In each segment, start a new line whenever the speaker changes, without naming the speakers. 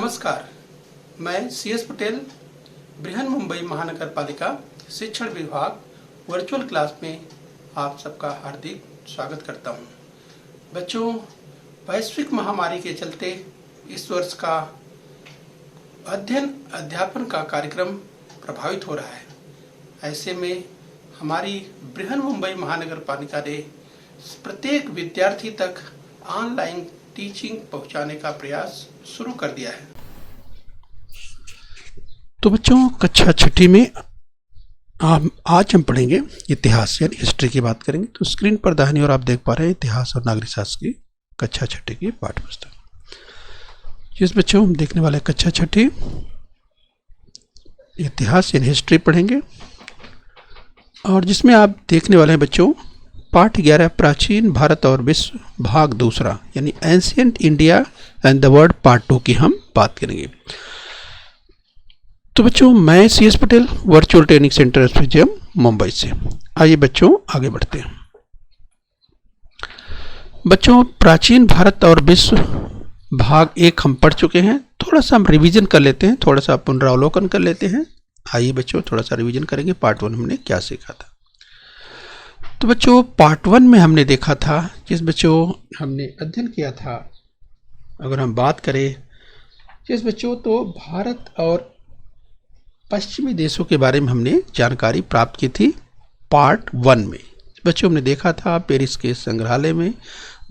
नमस्कार, मैं CS पटेल बृहन मुंबई महानगर पालिका शिक्षण विभाग वर्चुअल क्लास में आप सबका हार्दिक स्वागत करता हूं। बच्चों, वैश्विक महामारी के चलते इस वर्ष का अध्ययन अध्यापन का कार्यक्रम प्रभावित हो रहा है। ऐसे में हमारी बृहन मुंबई महानगर पालिका ने प्रत्येक विद्यार्थी तक ऑनलाइन टीचिंग पहुंचाने का प्रयास शुरू कर दिया है।
तो बच्चों, कक्षा छठी में आज हम पढ़ेंगे इतिहास यानी हिस्ट्री की बात करेंगे। तो स्क्रीन पर दाहिनी ओर आप देख पा रहे हैं इतिहास और नागरिक शास्त्र की कक्षा छठी की पाठ्य पुस्तक। जिस बच्चों हम देखने वाले कक्षा छठी इतिहास यानी हिस्ट्री पढ़ेंगे और जिसमें आप देखने वाले हैं बच्चों पाठ 11 प्राचीन भारत और विश्व भाग दूसरा यानी ancient India and the world part 2 की हम बात करेंगे। तो बच्चों, मैं CS Patel virtual training centre SPGM Mumbai से। आइए बच्चों आगे बढ़ते हैं। बच्चों, प्राचीन भारत और विश्व भाग 1 हम पढ़ चुके हैं। थोड़ा सा हम रिवीजन कर लेते हैं, थोड़ा सा पुनरावलोकन कर लेते हैं। आइए बच्चों थोड़ा सा रिवीजन करेंगे पार्ट 1 हमने क्या सीखा था। तो बच्चों, पार्ट 1 में हमने देखा था, जिस बच्चों हमने अध्ययन किया था, अगर हम बात करें जिस बच्चों तो भारत और पश्चिमी देशों के बारे में हमने जानकारी प्राप्त की थी पार्ट 1 में। बच्चों हमने देखा था पेरिस के संग्रहालय में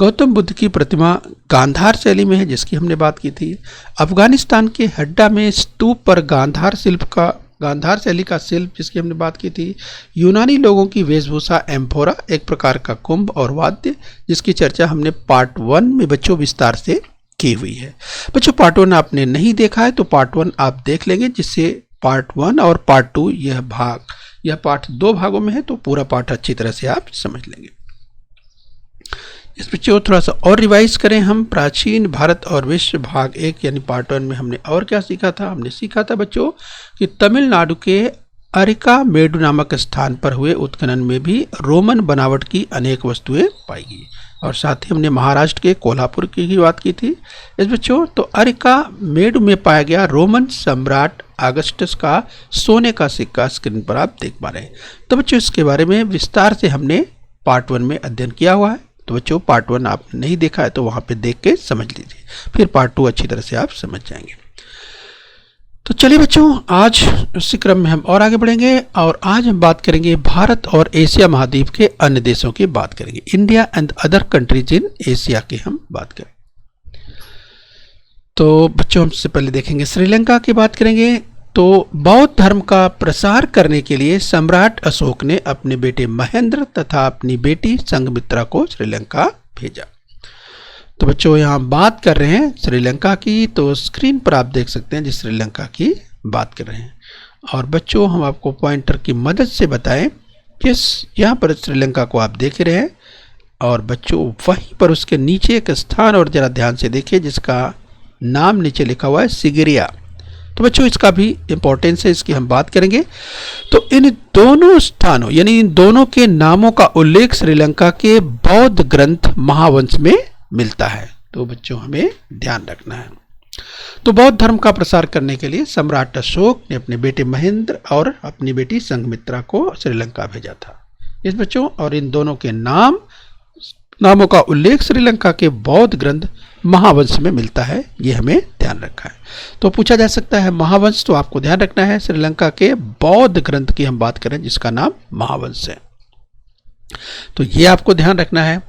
गौतम बुद्ध की प्रतिमा गांधार शैली में है, जिसकी हमने बात की थी। अफगानिस्तान के हड्डा में स्तूप पर गांधार शैली का शिल्प जिसकी हमने बात की थी। यूनानी लोगों की वेशभूषा एम्फोरा, एक प्रकार का कुंभ और वाद्य, जिसकी चर्चा हमने पार्ट 1 में बच्चों विस्तार से की हुई है। बच्चों, पार्ट 1 आपने नहीं देखा है तो पार्ट 1 आप देख लेंगे, जिससे पार्ट 1 और पार्ट 2 यह पार्ट 2 भागों में है, तो पूरा पाठ अच्छी तरह से आप समझ लेंगे। इस बच्चों थोड़ा सा और रिवाइज करें हम। प्राचीन भारत और विश्व भाग 1 यानी पार्ट 1 में हमने और क्या सीखा था। हमने सीखा था बच्चों कि तमिलनाडु के अरिकामेडु नामक स्थान पर हुए उत्खनन में भी रोमन बनावट की अनेक वस्तुएं पाई गई। और साथ ही हमने महाराष्ट्र के कोल्हापुर की बात की थी। इस बच्चों तो अरिकामेडु में पाया गया रोमन सम्राट अगस्टस का सोने का सिक्का स्क्रीन पर आप देख पा रहे हैं। तो बच्चों इसके बारे में विस्तार से हमने पार्ट 1 में अध्ययन किया हुआ है। तो बच्चों पार्ट 1 आप नहीं देखा है तो वहां पे देख के समझ लीजिए, फिर पार्ट 2 अच्छी तरह से आप समझ जाएंगे। तो चलिए बच्चों, आज इसी क्रम में हम और आगे बढ़ेंगे और आज हम बात करेंगे भारत और एशिया महाद्वीप के अन्य देशों की बात करेंगे। India and other countries in Asia की हम बात करें। तो बच्चों हम सबसे पहले देखेंगे श्रीलंका की बात करेंगे। तो बौद्ध धर्म का प्रसार करने के लिए सम्राट अशोक ने अपने बेटे महेंद्र तथा अपनी बेटी संघमित्रा को श्रीलंका भेजा। तो बच्चों यहाँ बात कर रहे हैं श्रीलंका की, तो स्क्रीन पर आप देख सकते हैं जिस श्रीलंका की बात कर रहे हैं। और बच्चों हम आपको पॉइंटर की मदद से बताएं, जिस यहाँ पर श्रीलंका को आप देख रहे हैं और बच्चों वहीं पर उसके नीचे एक स्थान और जरा ध्यान से देखिए जिसका नाम नीचे लिखा हुआ है सिगिरिया। तो बच्चों इसका भी इंपॉर्टेंस है, इसकी हम बात करेंगे। तो इन दोनों स्थानों यानी इन दोनों के नामों का उल्लेख श्रीलंका के बौद्ध ग्रंथ महावंश में मिलता है। तो बच्चों हमें ध्यान रखना है। तो बौद्ध धर्म का प्रसार करने के लिए सम्राट अशोक ने अपने बेटे महेंद्र और अपनी बेटी संघमित्रा को श्रीलंका भेजा था। इस बच्चों और इन दोनों के नामों का उल्लेख श्रीलंका के बौद्ध ग्रंथ महावंश में मिलता है, ये हमें ध्यान रखा है। तो पूछा जा सकता है महावंश, तो आपको ध्यान रखना है श्रीलंका के बौद्ध ग्रंथ की हम बात करें जिसका नाम महावंश है, तो ये आपको ध्यान रखना है।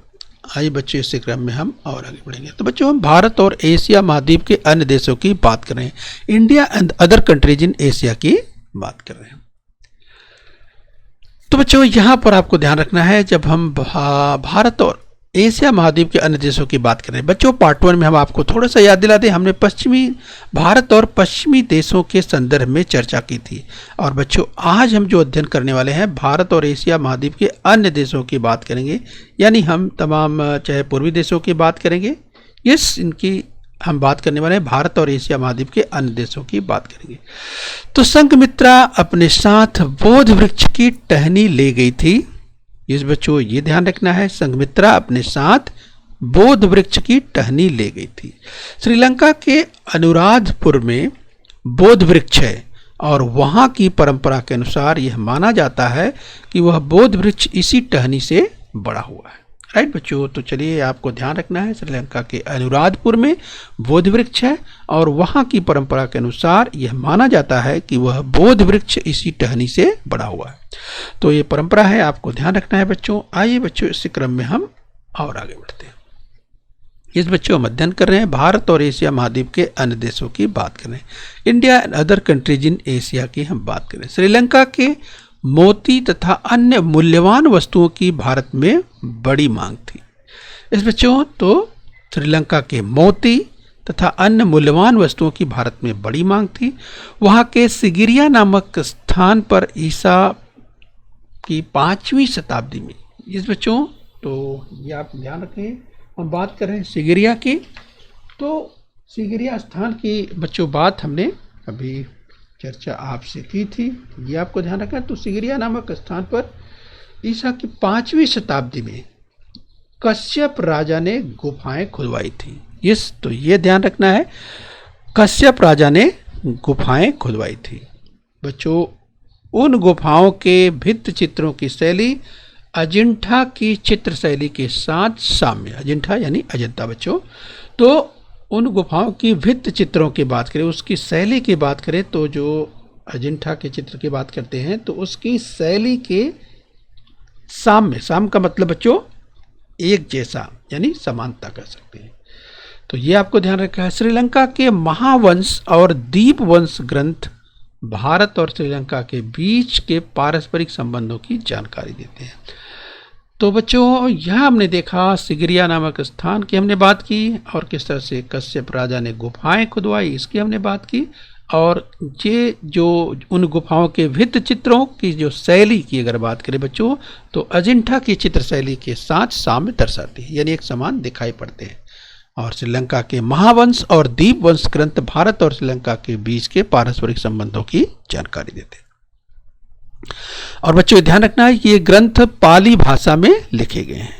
आइए बच्चों इसी क्रम में हम और आगे बढ़ेंगे। तो बच्चों हम भारत और एशिया महाद्वीप के अन्य देशों की बात कर रहे हैं। India and other countries in Asia की बात कर रहे हैं। तो बच्चों यहां पर आपको ध्यान रखना है, जब हम भारत और एशिया महाद्वीप के अन्य देशों की बात करें बच्चों, पार्ट 1 में हम आपको थोड़ा सा याद दिला दें, हमने भारत और पश्चिमी देशों के संदर्भ में चर्चा की थी। और बच्चों आज हम जो अध्ययन करने वाले हैं भारत और एशिया महाद्वीप के अन्य देशों की बात करेंगे, यानी हम तमाम चाहे पूर्वी देशों की बात करेंगे, इनकी हम बात करने वाले हैं भारत और एशिया महाद्वीप के अन्य देशों की बात करेंगे। तो संघमित्रा अपने साथ बोध वृक्ष की टहनी ले गई थी। इस बच्चों ये ध्यान रखना है, संघमित्रा अपने साथ बोध वृक्ष की टहनी ले गई थी। श्रीलंका के अनुराधपुर में बोध वृक्ष है और वहां की परंपरा के अनुसार यह माना जाता है कि वह बोध वृक्ष इसी टहनी से बड़ा हुआ है। राइट बच्चों, तो चलिए आपको ध्यान रखना है, श्रीलंका के अनुराधपुर में बोध वृक्ष है और वहां की परंपरा के अनुसार यह माना जाता है कि वह बोध वृक्ष इसी टहनी से बड़ा हुआ है। तो ये परंपरा है, आपको ध्यान रखना है बच्चों। आइए बच्चों, इस क्रम में हम और आगे बढ़ते हैं। इस बच्चों हम अध्ययन कर रहे हैं भारत और एशिया महाद्वीप के अन्य देशों की बात कर रहे हैं। India and other countries in Asia की हम बात करें। श्रीलंका के मोती तथा अन्य मूल्यवान वस्तुओं की भारत में बड़ी मांग थी। इस बच्चों, तो श्रीलंका के मोती तथा अन्य मूल्यवान वस्तुओं की भारत में बड़ी मांग थी। वहाँ के सिगिरिया नामक स्थान पर ईसा की 5वीं शताब्दी में, इस बच्चों तो ये आप ध्यान रखें, हम बात कर रहे हैं सिगिरिया की। तो सिगिरिया स्थान की बच्चों बात हमने अभी चर्चा आपसे की थी, ये आपको ध्यान रखना है। तो सिगिरिया नामक स्थान पर ईसा की 5वीं शताब्दी में कश्यप राजा ने गुफाएं खुदवाई थी। तो ये ध्यान रखना है, कश्यप राजा ने गुफाएं खुदवाई थी। बच्चों, उन गुफाओं के भित्ति चित्रों की शैली अजिंठा की चित्र शैली के साथ साम्य, अजिंठा यानी अजंता बच्चों। तो उन गुफाओं की भित्ति चित्रों की बात करें, उसकी शैली की बात करें, तो जो अजिंठा के चित्र की बात करते हैं तो उसकी शैली के साम्य, साम का मतलब बच्चों एक जैसा यानी समानता कर सकते हैं। तो ये आपको ध्यान रखना है। श्रीलंका के महावंश और दीपवंश ग्रंथ भारत और श्रीलंका के बीच के पारस्परिक संबंधों की जानकारी देते हैं। तो बच्चों, यह हमने देखा सिगिरिया नामक स्थान की हमने बात की और किस तरह से कश्यप राजा ने गुफाएं खुदवाई इसकी हमने बात की। और ये जो उन गुफाओं के भित्ति चित्रों की जो शैली की अगर बात करें बच्चों, तो अजिंठा की चित्र शैली के साथ साम्य दर्शाती है, यानी एक समान दिखाई पड़ते हैं। और श्रीलंका के महावंश और दीपवंश ग्रंथ भारत और श्रीलंका के बीच के पारस्परिक संबंधों की जानकारी देते हैं। और बच्चों ध्यान रखना है कि ये ग्रंथ पाली भाषा में लिखे गए हैं।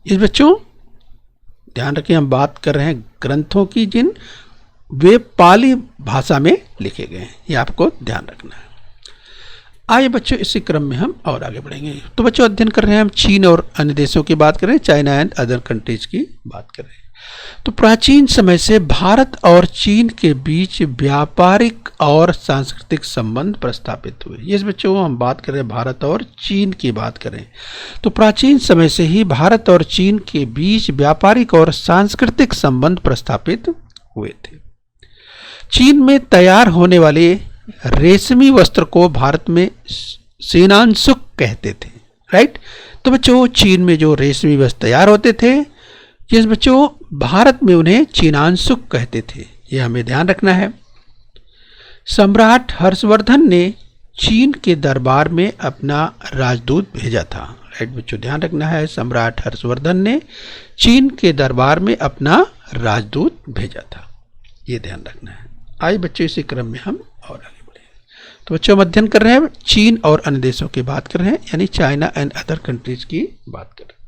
इस बच्चों ध्यान रखें, हम बात कर रहे हैं ग्रंथों की जिन वे पाली भाषा में लिखे गए हैं, ये आपको ध्यान रखना है। आइए बच्चों, इसी क्रम में हम और आगे बढ़ेंगे। तो बच्चों अध्ययन कर रहे हैं हम चीन और अन्य देशों की बात कर रहे हैं, चाइना एंड अदर कंट्रीज की बात कर रहे हैं। तो प्राचीन समय से भारत और चीन के बीच व्यापारिक और सांस्कृतिक संबंध प्रस्थापित हुए। ये बच्चों हम बात कर रहे हैं भारत और चीन की बात करें तो प्राचीन समय से ही भारत और चीन के बीच व्यापारिक और सांस्कृतिक संबंध प्रस्थापित हुए थे। चीन में तैयार होने वाले रेशमी वस्त्र को भारत में सेनांशुक कहते थे। राइट, तो बच्चों चीन में जो रेशमी वस्त्र तैयार होते थे, जिस बच्चों भारत में उन्हें चीनांशुक कहते थे, ये हमें ध्यान रखना है। सम्राट हर्षवर्धन ने चीन के दरबार में अपना राजदूत भेजा था। राइट बच्चों, ध्यान रखना है, सम्राट हर्षवर्धन ने चीन के दरबार में अपना राजदूत भेजा था, ये ध्यान रखना है। आइए बच्चों, इसी क्रम में हम और आगे बढ़े। तो बच्चों हम अध्ययन कर रहे हैं चीन और अन्य देशों की बात कर रहे हैं, यानी चाइना एंड अदर कंट्रीज की बात कर रहे हैं।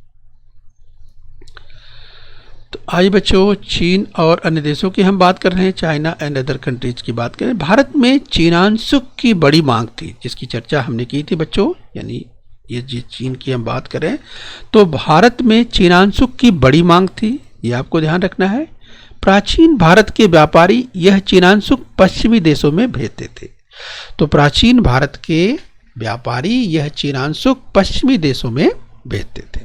तो आइए बच्चों, चीन और अन्य देशों की हम बात कर रहे हैं, चाइना एंड अदर कंट्रीज की बात करें। भारत में चीनांशुक की बड़ी मांग थी, जिसकी चर्चा हमने की थी बच्चों, यानी ये चीन की हम बात करें तो भारत में चीनांशुक की बड़ी मांग थी, ये आपको ध्यान रखना है। प्राचीन भारत के व्यापारी यह चीनांशुक पश्चिमी देशों में भेजते थे। तो प्राचीन भारत के व्यापारी यह चीनांशुक पश्चिमी देशों में भेजते थे।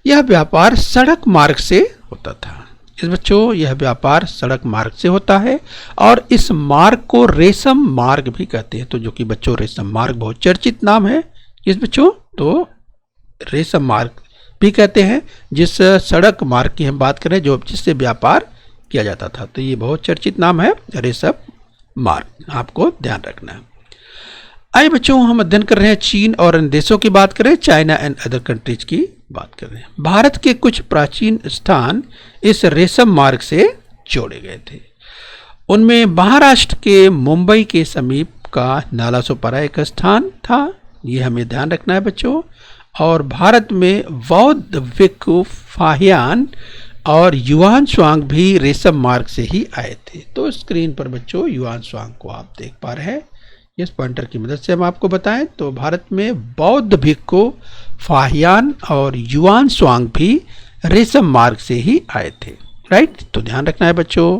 यह व्यापार सड़क मार्ग से होता था। इस बच्चों यह व्यापार सड़क मार्ग से होता है और इस मार्ग को रेशम मार्ग भी कहते हैं। तो जो कि बच्चों रेशम मार्ग बहुत चर्चित नाम है इस बच्चों, तो रेशम मार्ग भी कहते हैं जिस सड़क मार्ग की हम बात करें जो जिससे व्यापार किया जाता था। तो ये बहुत चर्चित नाम है रेशम मार्ग, आपको ध्यान रखना है। आइए बच्चों हम अध्ययन कर रहे हैं चीन और अन्य देशों की बात करें, चाइना एंड अदर कंट्रीज की बात कर रहे हैं। भारत के कुछ प्राचीन स्थान इस रेशम मार्ग से जोड़े गए थे। उनमें महाराष्ट्र के मुंबई के समीप का नालासोपारा एक स्थान था, ये हमें ध्यान रखना है बच्चों। और भारत में बौद्ध भिक्षु फाहियान और युआन स्वांग भी रेशम मार्ग से ही आए थे। तो स्क्रीन पर बच्चों युआन स्वांग को आप देख पा रहे हैं, इस पॉइंटर की मदद से हम आपको बताएं तो भारत में बौद्ध भिक्षु फाहियान और युआन स्वांग भी रेशम मार्ग से ही आए थे। राइट, तो ध्यान रखना है बच्चों।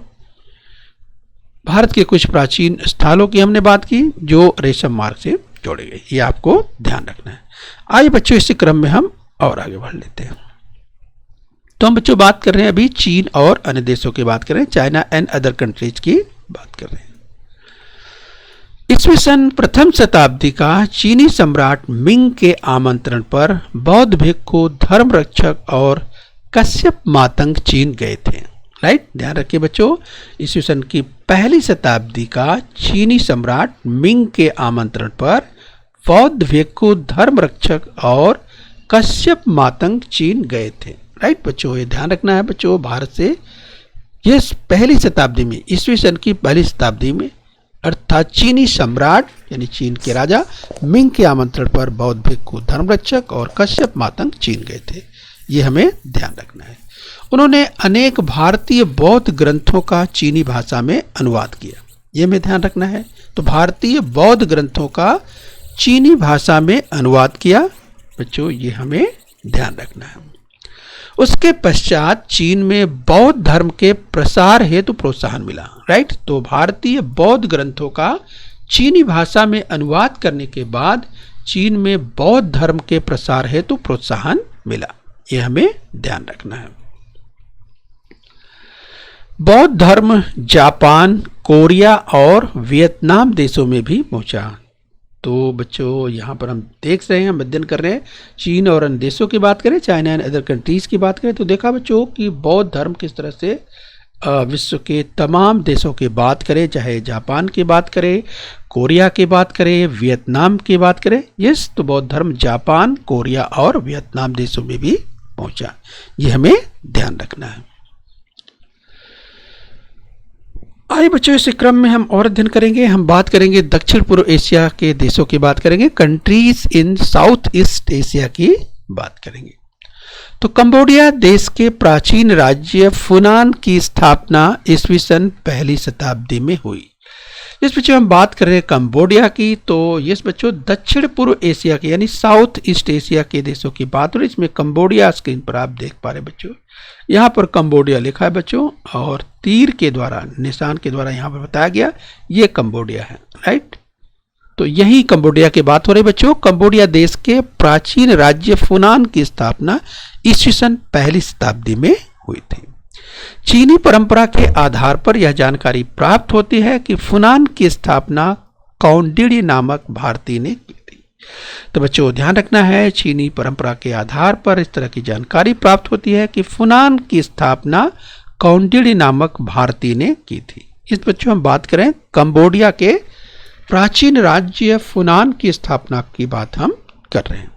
भारत के कुछ प्राचीन स्थलों की हमने बात की जो रेशम मार्ग से जोड़े गए, ये आपको ध्यान रखना है। आइए बच्चों इसी क्रम में हम और आगे बढ़ लेते हैं। तो हम बच्चों बात कर रहे हैं अभी चीन और अन्य देशों की बात कर रहे हैं, चाइना एंड अदर कंट्रीज की बात कर रहे हैं। ईस्वी सन प्रथम शताब्दी का चीनी सम्राट मिंग के आमंत्रण पर बौद्ध भिक्षु धर्म रक्षक और कश्यप मातंग चीन गए थे। राइट, ध्यान रखिए बच्चों, ईस्वी सन की पहली शताब्दी का चीनी सम्राट मिंग के आमंत्रण पर बौद्ध भिक्षु धर्म रक्षक और कश्यप मातंग चीन गए थे। राइट बच्चों, ये ध्यान रखना है बच्चों, भारत से ये पहली शताब्दी में, ईस्वी सन की पहली शताब्दी में अर्थात चीनी सम्राट यानी चीन के राजा मिंग के आमंत्रण पर बौद्ध भिक्षु धर्म रक्षक और कश्यप मातंग चीन गए थे। ये हमें ध्यान रखना है। उन्होंने अनेक भारतीय बौद्ध ग्रंथों का चीनी भाषा में अनुवाद किया, ये हमें ध्यान रखना है। तो भारतीय बौद्ध ग्रंथों का चीनी भाषा में अनुवाद किया बच्चों, ये हमें ध्यान रखना है। उसके पश्चात चीन में बौद्ध धर्म के प्रसार हेतु प्रोत्साहन मिला। राइट, तो भारतीय बौद्ध ग्रंथों का चीनी भाषा में अनुवाद करने के बाद चीन में बौद्ध धर्म के प्रसार हेतु प्रोत्साहन मिला, ये हमें ध्यान रखना है। बौद्ध धर्म जापान, कोरिया और वियतनाम देशों में भी पहुंचा। तो बच्चों यहाँ पर हम देख रहे हैं, हम अध्ययन कर रहे हैं चीन और अन्य देशों की बात करें, चाइना एंड अदर कंट्रीज की बात करें, तो देखा बच्चों कि बौद्ध धर्म किस तरह से विश्व के तमाम देशों की बात करें, चाहे जापान की बात करें, कोरिया की बात करें, वियतनाम की बात करें, यस, तो बौद्ध धर्म जापान, कोरिया और वियतनाम देशों में भी पहुंचा, ये हमें ध्यान रखना है। आइए बच्चों इस क्रम में हम और अध्ययन करेंगे, हम बात करेंगे दक्षिण पूर्व एशिया के देशों की बात करेंगे, countries in south east Asia की बात करेंगे। तो कंबोडिया देश के प्राचीन राज्य फुनान की स्थापना ईस्वी सन पहली शताब्दी में हुई। इस बच्चों हम बात कर रहे हैं कंबोडिया की, तो ये बच्चों दक्षिण पूर्व एशिया के यानी साउथ ईस्ट एशिया के देशों की बात हो रही है। इसमें कंबोडिया स्क्रीन पर आप देख पा रहे हैं बच्चों, यहाँ पर कंबोडिया लिखा है बच्चों और तीर के द्वारा, निशान के द्वारा यहाँ पर बताया गया ये कंबोडिया है। राइट, तो यही कंबोडिया की बात हो रही है बच्चों। कंबोडिया देश के प्राचीन राज्य फुनान की स्थापना ईस्वी सन पहली शताब्दी में हुई थी। चीनी परंपरा के आधार पर यह जानकारी प्राप्त होती है कि फुनान की स्थापना कौंडिण्य नामक भारतीय ने की थी। तो बच्चों ध्यान रखना है, चीनी परंपरा के आधार पर इस तरह की जानकारी प्राप्त होती है कि फुनान की स्थापना कौंडिण्य नामक भारतीय ने की थी। इस बच्चों हम बात करें कंबोडिया के प्राचीन राज्य फुनान की स्थापना की बात हम कर रहे हैं।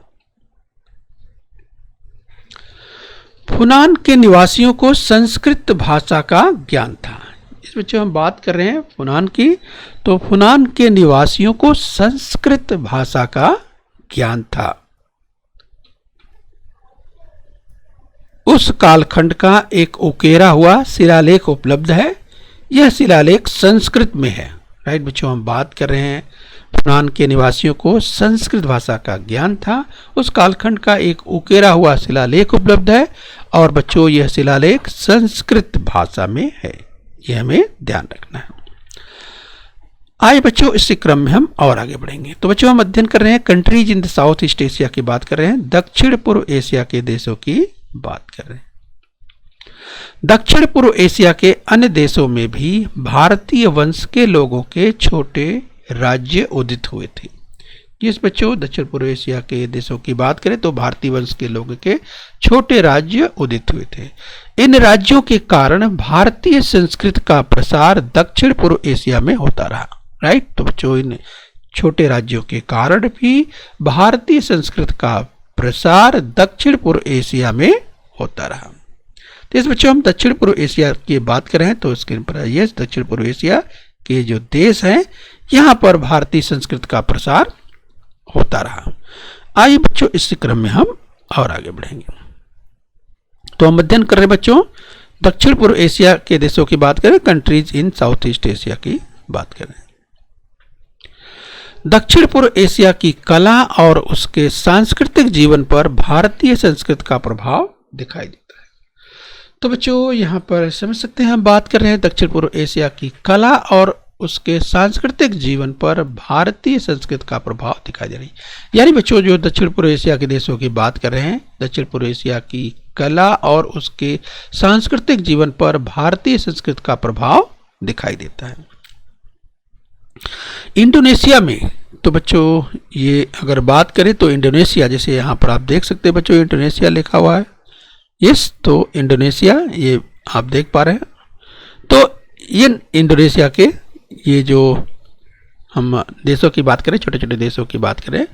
फुनान के निवासियों को संस्कृत भाषा का ज्ञान था। इस बच्चों हम बात कर रहे हैं फुनान की, तो फुनान के निवासियों को संस्कृत भाषा का ज्ञान था। उस कालखंड का एक उकेरा हुआ शिलालेख उपलब्ध है, यह शिलालेख संस्कृत में है। राइट बच्चों, हम बात कर रहे हैं फुनान के निवासियों को संस्कृत भाषा का ज्ञान था, उस कालखंड का एक उकेरा हुआ शिलालेख उपलब्ध है और बच्चों यह शिलालेख संस्कृत भाषा में है, यह हमें ध्यान रखना है। आइए बच्चों इसी क्रम में हम और आगे बढ़ेंगे। तो बच्चों हम अध्ययन कर रहे हैं countries in the south east Asia की बात कर रहे हैं, दक्षिण पूर्व एशिया के देशों की बात कर रहे हैं। दक्षिण पूर्व एशिया के अन्य देशों में भी भारतीय वंश के लोगों के छोटे राज्य उदित हुए थे। जिस बच्चों दक्षिण पूर्व एशिया के देशों की बात करें तो भारतीय वंश के लोगों के छोटे राज्य उदित हुए थे। इन राज्यों के कारण भारतीय संस्कृत का प्रसार दक्षिण पूर्व एशिया में होता रहा। राइट, तो बच्चों इन छोटे राज्यों के कारण भी भारतीय संस्कृत का प्रसार दक्षिण पूर्व एशिया में होता रहा। तो इस बच्चों हम दक्षिण पूर्व एशिया की बात करें तो स्क्रीन पर ये दक्षिण पूर्व एशिया के जो देश हैं यहाँ पर भारतीय संस्कृत का प्रसार होता रहा। आइए बच्चों, इस क्रम में हम और आगे बढ़ेंगे। तो हम अध्ययन कर रहे हैं बच्चों दक्षिण पूर्व एशिया के देशों की बात करें, countries in south east Asia की बात करें। दक्षिण पूर्व एशिया की कला और उसके सांस्कृतिक जीवन पर भारतीय संस्कृति का प्रभाव दिखाई देता है। तो बच्चों यहाँ पर समझ सकते हैं, हम बात कर रहे हैं दक्षिण पूर्व एशिया की कला और उसके सांस्कृतिक जीवन पर भारतीय संस्कृति का प्रभाव दिखाई दे रही है। यानी बच्चों जो दक्षिण पूर्व एशिया के देशों की बात कर रहे हैं, दक्षिण पूर्व एशिया की कला और उसके सांस्कृतिक जीवन पर भारतीय संस्कृति का प्रभाव दिखाई देता है। इंडोनेशिया में, तो बच्चों ये अगर बात करें तो इंडोनेशिया, जैसे यहाँ पर आप देख सकते हैं बच्चों इंडोनेशिया लिखा हुआ है, यस, तो इंडोनेशिया ये आप देख पा रहे हैं। तो ये इंडोनेशिया के ये जो हम देशों की बात करें, छोटे छोटे देशों की बात करें,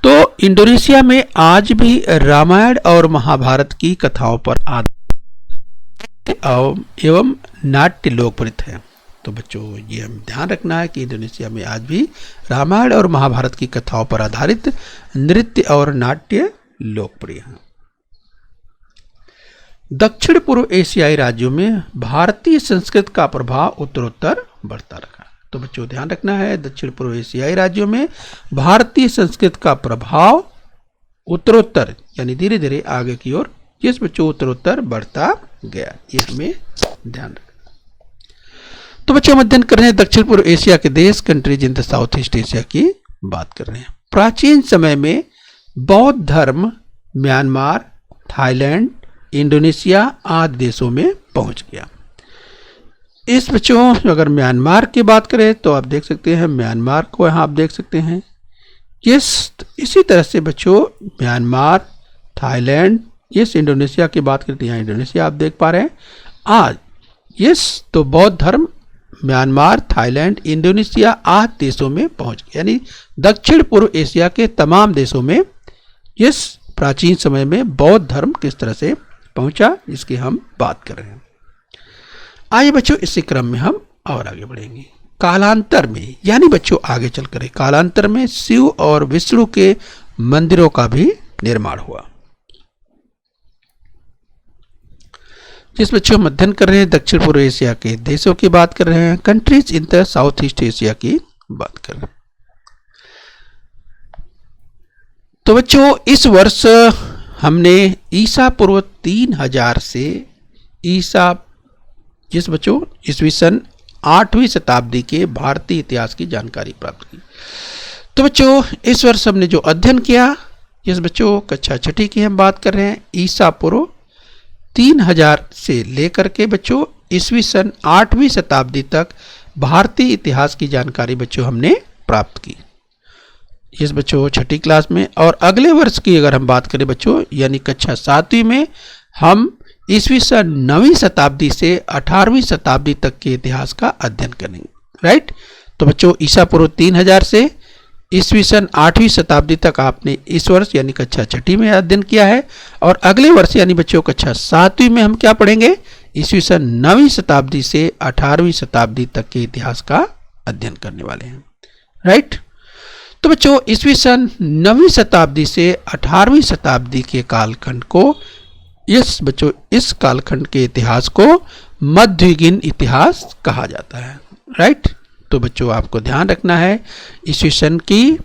तो इंडोनेशिया में आज भी रामायण और महाभारत की कथाओं पर आधारित एवं नाट्य लोकप्रिय है। तो बच्चों ये हम ध्यान रखना है कि इंडोनेशिया में आज भी रामायण और महाभारत की कथाओं पर आधारित नृत्य और नाट्य लोकप्रिय हैं। दक्षिण पूर्व एशियाई राज्यों में भारतीय संस्कृति का प्रभाव उत्तरोत्तर बढ़ता रहा। तो बच्चों ध्यान रखना है, दक्षिण पूर्व एशियाई राज्यों में भारतीय संस्कृति का प्रभाव उत्तरोत्तर यानी धीरे धीरे आगे की ओर, जिस बच्चों उत्तरोत्तर बढ़ता गया, ये हमें ध्यान रखना। तो बच्चों हम अध्ययन कर रहे हैं दक्षिण पूर्व एशिया के देश, countries in the south east Asia की बात कर रहे हैं। प्राचीन समय में बौद्ध धर्म म्यांमार, थाईलैंड, इंडोनेशिया आदि देशों में पहुंच गया। इस बच्चों अगर म्यांमार की बात करें तो आप देख सकते हैं, म्यांमार को यहाँ आप देख सकते हैं। इसी तरह से बच्चों म्यांमार, थाईलैंड, इंडोनेशिया की बात करते हैं, यहाँ इंडोनेशिया आप देख पा रहे हैं आज। तो बौद्ध धर्म म्यांमार, थाईलैंड, इंडोनेशिया आदि देशों में पहुंच गया। यानी दक्षिण पूर्व एशिया के तमाम देशों में इस प्राचीन समय में बौद्ध धर्म किस तरह से पहुंचा, इसकी हम बात कर रहे हैं। आइए बच्चों इसी क्रम में हम और आगे बढ़ेंगे। कालांतर में, यानी बच्चों आगे चलकर कालांतर में शिव और विष्णु के मंदिरों का भी निर्माण हुआ। जिस बच्चों हम अध्ययन कर रहे हैं दक्षिण पूर्व एशिया के देशों की बात कर रहे हैं, countries in the south east Asia की बात कर रहे हैं। तो बच्चों इस वर्ष हमने ईसा पूर्व 3000 से जिस बच्चों ईस्वी सन 8वीं शताब्दी के भारतीय इतिहास की जानकारी प्राप्त की। तो बच्चों इस वर्ष हमने जो अध्ययन किया, जिस बच्चों कक्षा छठी की हम बात कर रहे हैं, ईसा पूर्व 3000 से लेकर के बच्चों ईस्वी सन 8वीं शताब्दी तक भारतीय इतिहास की जानकारी बच्चों हमने प्राप्त की इस बच्चों छठी क्लास में। और अगले वर्ष की अगर हम बात करें बच्चों, यानी कक्षा 7वीं में हम ईस्वी सन 9वीं शताब्दी से 18वीं शताब्दी तक के इतिहास का अध्ययन करेंगे, राइट। तो बच्चों ईसा पूर्व 3000 से ईस्वी सन 8वीं शताब्दी तक आपने इस वर्ष यानी कक्षा छठी में अध्ययन किया है। और अगले वर्ष यानी बच्चों कक्षा 7वीं में हम क्या पढ़ेंगे, ईस्वी सन 9वीं शताब्दी से 18वीं शताब्दी तक के इतिहास का अध्ययन करने वाले हैं, राइट। तो बच्चों ईस्वी सन 9वीं शताब्दी से 18वीं शताब्दी के कालखंड को इस कालखंड के इतिहास को मध्ययुगीन इतिहास कहा जाता है, राइट। तो बच्चों आपको ध्यान रखना है, ईस्वी सन की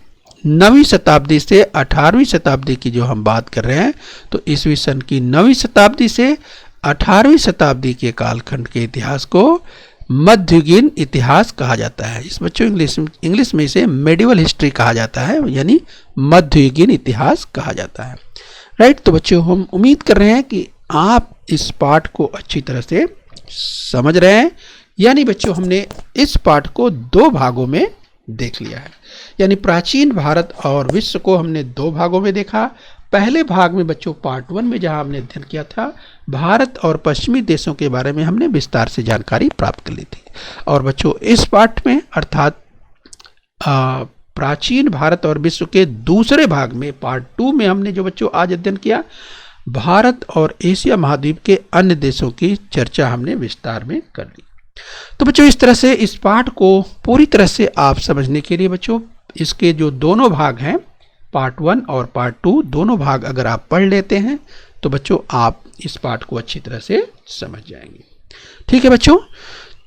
9वीं शताब्दी से 18वीं शताब्दी की जो हम बात कर रहे हैं, तो ईस्वी सन की 9वीं शताब्दी से 18वीं शताब्दी के कालखंड के इतिहास को मध्ययुगीन इतिहास कहा जाता है। इस बच्चों इंग्लिश में इसे मेडिवल हिस्ट्री कहा जाता है, यानी मध्ययुगीन इतिहास कहा जाता है, राइट। तो बच्चों हम उम्मीद कर रहे हैं कि आप इस पाठ को अच्छी तरह से समझ रहे हैं। यानी बच्चों हमने इस पाठ को 2 भागों में देख लिया है, यानी प्राचीन भारत और विश्व को हमने 2 भागों में देखा। पहले भाग में बच्चों पार्ट 1 में जहां हमने अध्ययन किया था भारत और पश्चिमी देशों के बारे में हमने विस्तार से जानकारी प्राप्त कर ली थी। और बच्चों इस पाठ में अर्थात प्राचीन भारत और विश्व के दूसरे भाग में पार्ट 2 में हमने जो बच्चों आज अध्ययन किया भारत और एशिया महाद्वीप के अन्य देशों की चर्चा हमने विस्तार में कर ली। तो बच्चों इस तरह से इस पाठ को पूरी तरह से आप समझने के लिए बच्चों इसके जो दोनों भाग हैं पार्ट 1 और पार्ट 2 दोनों भाग अगर आप पढ़ लेते हैं तो बच्चों आप इस पाठ को अच्छी तरह से समझ जाएंगे। ठीक है बच्चों,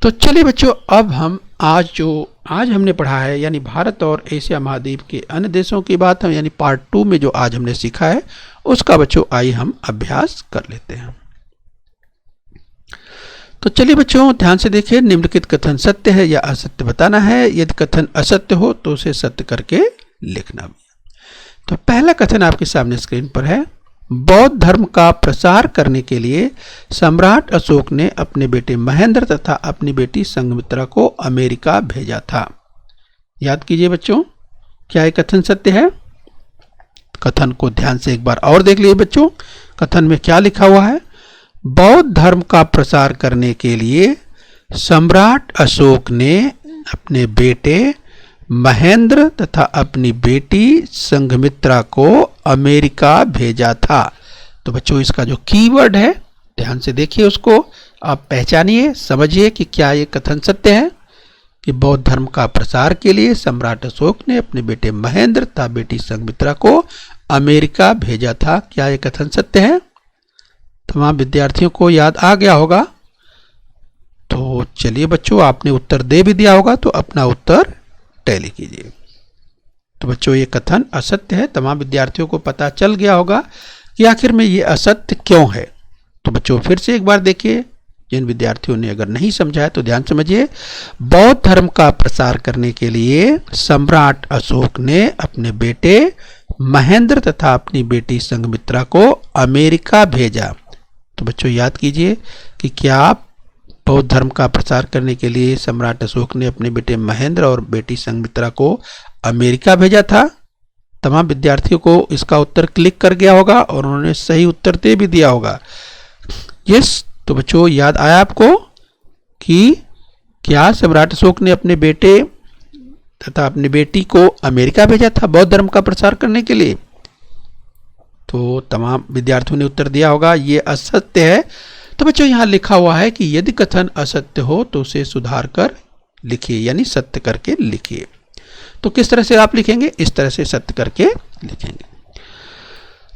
तो चलिए बच्चों, अब हम आज हमने पढ़ा है यानी भारत और एशिया महाद्वीप के अन्य देशों की बात हम यानी पार्ट 2 में जो आज हमने सीखा है उसका बच्चों आइए हम अभ्यास कर लेते हैं। तो चलिए बच्चों ध्यान से देखिए, निम्नलिखित कथन सत्य है या असत्य बताना है। यदि कथन असत्य हो तो उसे सत्य करके लिखना भी। तो पहला कथन आपके सामने स्क्रीन पर है। बौद्ध धर्म का प्रसार करने के लिए सम्राट अशोक ने अपने बेटे महेंद्र तथा अपनी बेटी संघमित्रा को अमेरिका भेजा था। याद कीजिए बच्चों, क्या यह कथन सत्य है? कथन को ध्यान से एक बार और देख लीजिए बच्चों, कथन में क्या लिखा हुआ है। बौद्ध धर्म का प्रसार करने के लिए सम्राट अशोक ने अपने बेटे महेंद्र तथा अपनी बेटी संघमित्रा को अमेरिका भेजा था। तो बच्चों इसका जो कीवर्ड है ध्यान से देखिए, उसको आप पहचानिए, समझिए कि क्या ये कथन सत्य है कि बौद्ध धर्म का प्रसार के लिए सम्राट अशोक ने अपने बेटे महेंद्र तथा बेटी संघमित्रा को अमेरिका भेजा था। क्या ये कथन सत्य है? तमाम विद्यार्थियों को याद आ गया होगा। तो चलिए बच्चों, आपने उत्तर दे भी दिया होगा तो अपना उत्तर टैली कीजिए। तो बच्चों ये कथन असत्य है। तमाम विद्यार्थियों को पता चल गया होगा कि आखिर में ये असत्य क्यों है। तो बच्चों फिर से एक बार देखिए, जिन विद्यार्थियों ने अगर नहीं समझा है तो ध्यान समझिए। बौद्ध धर्म का प्रसार करने के लिए सम्राट अशोक ने अपने बेटे महेंद्र तथा अपनी बेटी संघमित्रा को अमेरिका भेजा। तो बच्चों याद कीजिए कि क्या बौद्ध धर्म का प्रसार करने के लिए सम्राट अशोक ने अपने बेटे महेंद्र और बेटी संघमित्रा को अमेरिका भेजा था। तमाम विद्यार्थियों को इसका उत्तर क्लिक कर गया होगा और उन्होंने सही उत्तर दे भी दिया होगा। यस, तो बच्चों याद आया आपको कि क्या सम्राट अशोक ने अपने बेटे तथा अपनी बेटी को अमेरिका भेजा था बौद्ध धर्म का प्रसार करने के लिए? तो तमाम विद्यार्थियों ने उत्तर दिया होगा ये असत्य है। तो बच्चों यहाँ लिखा हुआ है कि यदि कथन असत्य हो तो उसे सुधार कर लिखिए यानी सत्य करके लिखिए। तो किस तरह से आप लिखेंगे? इस तरह से सत्य करके लिखेंगे।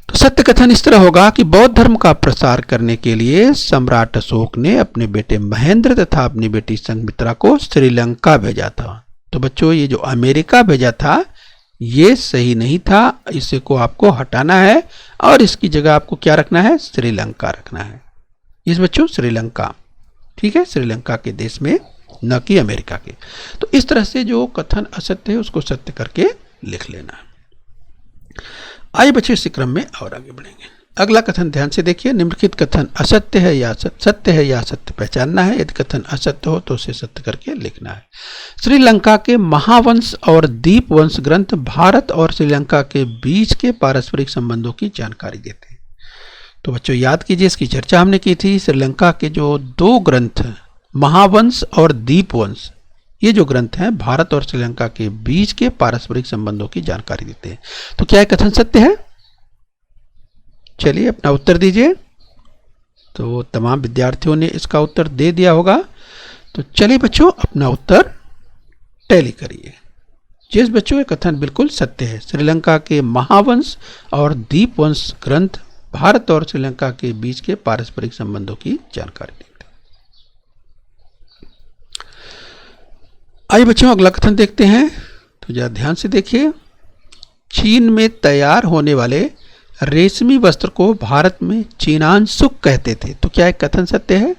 तो सत्य कथन इस तरह होगा कि बौद्ध धर्म का प्रसार करने के लिए सम्राट अशोक ने अपने बेटे महेंद्र तथा अपनी बेटी संघमित्रा को श्रीलंका भेजा था। तो बच्चों ये जो अमेरिका भेजा था ये सही नहीं था, इसे को आपको हटाना है और इसकी जगह आपको क्या रखना है? श्रीलंका रखना है। इस बच्चों श्रीलंका, ठीक है, श्रीलंका के देश में, न कि अमेरिका के। तो इस तरह से जो कथन असत्य है उसको सत्य करके लिख लेना। आइए बच्चों इसी क्रम में और आगे बढ़ेंगे। अगला कथन ध्यान से देखिए, निम्नलिखित कथन असत्य है या सत्य है या सत्य पहचानना है। यदि कथन असत्य हो तो उसे सत्य करके लिखना है। श्रीलंका के महावंश और दीपवंश ग्रंथ भारत और श्रीलंका के बीच के पारस्परिक संबंधों की जानकारी देते हैं। तो बच्चों याद कीजिए, इसकी चर्चा हमने की थी। श्रीलंका के जो दो ग्रंथ महावंश और दीपवंश, ये जो ग्रंथ हैं भारत और श्रीलंका के बीच के पारस्परिक संबंधों की जानकारी देते हैं। तो क्या यह कथन सत्य है? चलिए अपना उत्तर दीजिए। तो तमाम विद्यार्थियों ने इसका उत्तर दे दिया होगा। तो चलिए बच्चों अपना उत्तर टैली करिए। जिस बच्चों ये कथन बिल्कुल सत्य है। श्रीलंका के महावंश और दीपवंश ग्रंथ भारत और श्रीलंका के बीच के पारस्परिक संबंधों की जानकारी देते हैं। आइए बच्चों अगला कथन देखते हैं। तो जरा ध्यान से देखिए, चीन में तैयार होने वाले रेशमी वस्त्र को भारत में चीनांशुक कहते थे। तो क्या एक कथन सत्य है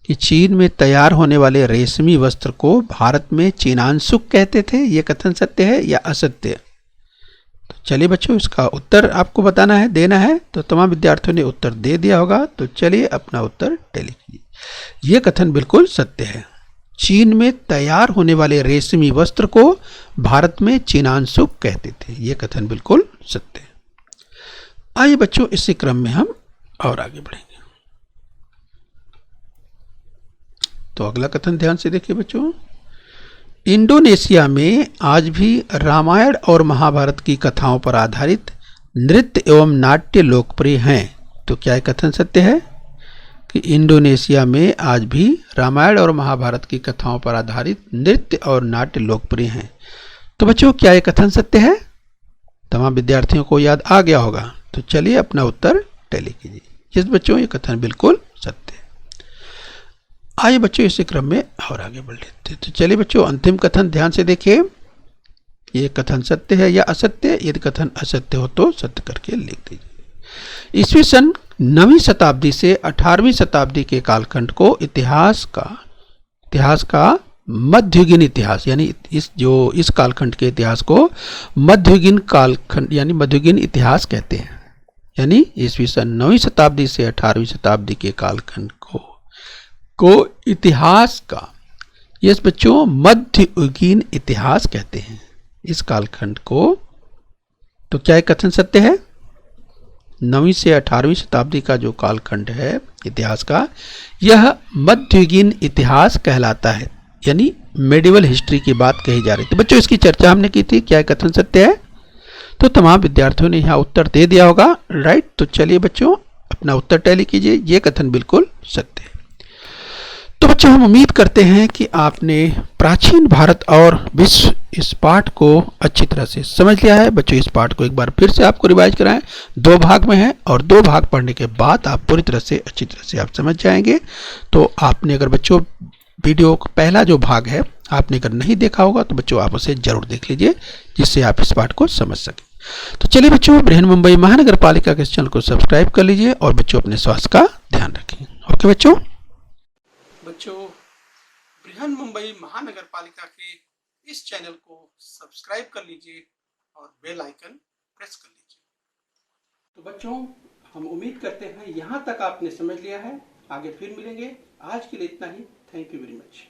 कि चीन में तैयार होने वाले रेशमी वस्त्र को भारत में चीनांशुक कहते थे? ये कथन सत्य है या असत्य? तो चलिए बच्चों इसका उत्तर आपको बताना है, देना है। तो तमाम विद्यार्थियों ने उत्तर दे दिया होगा। तो चलिए अपना उत्तर टैली कीजिए। ये कथन बिल्कुल सत्य है। चीन में तैयार होने वाले रेशमी वस्त्र को भारत में चीनांशुक कहते थे। ये कथन बिल्कुल सत्य है। आइए बच्चों इसी क्रम में हम और आगे बढ़ेंगे। तो अगला कथन ध्यान से देखिए बच्चों, इंडोनेशिया में आज भी रामायण और महाभारत की कथाओं पर आधारित नृत्य एवं नाट्य लोकप्रिय हैं। तो क्या यह कथन सत्य है कि इंडोनेशिया में आज भी रामायण और महाभारत की कथाओं पर आधारित नृत्य और नाट्य लोकप्रिय हैं? तो बच्चों क्या यह कथन सत्य है? तमाम विद्यार्थियों को याद आ गया होगा। तो चलिए अपना उत्तर टैली कीजिए। जिस बच्चों ये कथन बिल्कुल सत्य है। आइए बच्चों इसी क्रम में और आगे बढ़ लेते हैं। तो चलिए बच्चों अंतिम कथन ध्यान से देखिए। ये कथन सत्य है या असत्य? यदि कथन असत्य हो तो सत्य करके लिख दीजिए। ईस्वी सन 9वीं शताब्दी से 18वीं शताब्दी के कालखंड को इतिहास का मध्ययुगीन इतिहास यानी इस कालखंड के इतिहास को मध्ययुगीन कालखंड यानी मध्ययुगीन इतिहास कहते हैं। यानी ईस्वी सन 9वीं शताब्दी से 18वीं शताब्दी के कालखंड को इतिहास का यस बच्चों मध्ययुगीन इतिहास कहते हैं। इस कालखंड को तो क्या कथन सत्य है? 9वीं से 18वीं शताब्दी का जो कालखंड है इतिहास का, यह मध्ययुगीन इतिहास कहलाता है। यानी मेडिवल हिस्ट्री की बात कही जा रही थी। बच्चों इसकी चर्चा हमने की थी, क्या कथन सत्य है? तो तमाम विद्यार्थियों ने यहाँ उत्तर दे दिया होगा, राइट। तो चलिए बच्चों अपना उत्तर टैली कीजिए। ये कथन बिल्कुल सत्य है। तो बच्चों हम उम्मीद करते हैं कि आपने प्राचीन भारत और विश्व इस पाठ को अच्छी तरह से समझ लिया है। बच्चों इस पाठ को एक बार फिर से आपको रिवाइज कराएं। 2 भाग में है और 2 भाग पढ़ने के बाद आप पूरी तरह से अच्छी तरह से आप समझ जाएंगे। तो आपने अगर बच्चों वीडियो का पहला जो भाग है आपने अगर नहीं देखा होगा तो बच्चों आप उसे जरूर देख लीजिए, जिससे आप इस पाठ को समझ सकें। तो चलिए बच्चों बृहन महानगर पालिका के इस चैनल को सब्सक्राइब कर लीजिए और बच्चों अपने स्वास्थ्य का ध्यान रखें। ओके बच्चों
बृहन मुंबई महानगर पालिका के इस चैनल को सब्सक्राइब कर लीजिए और बेल आइकन प्रेस कर लीजिए। तो बच्चों हम उम्मीद करते हैं यहाँ तक आपने समझ लिया है। आगे फिर मिलेंगे। आज के लिए इतना ही। Thank you very much.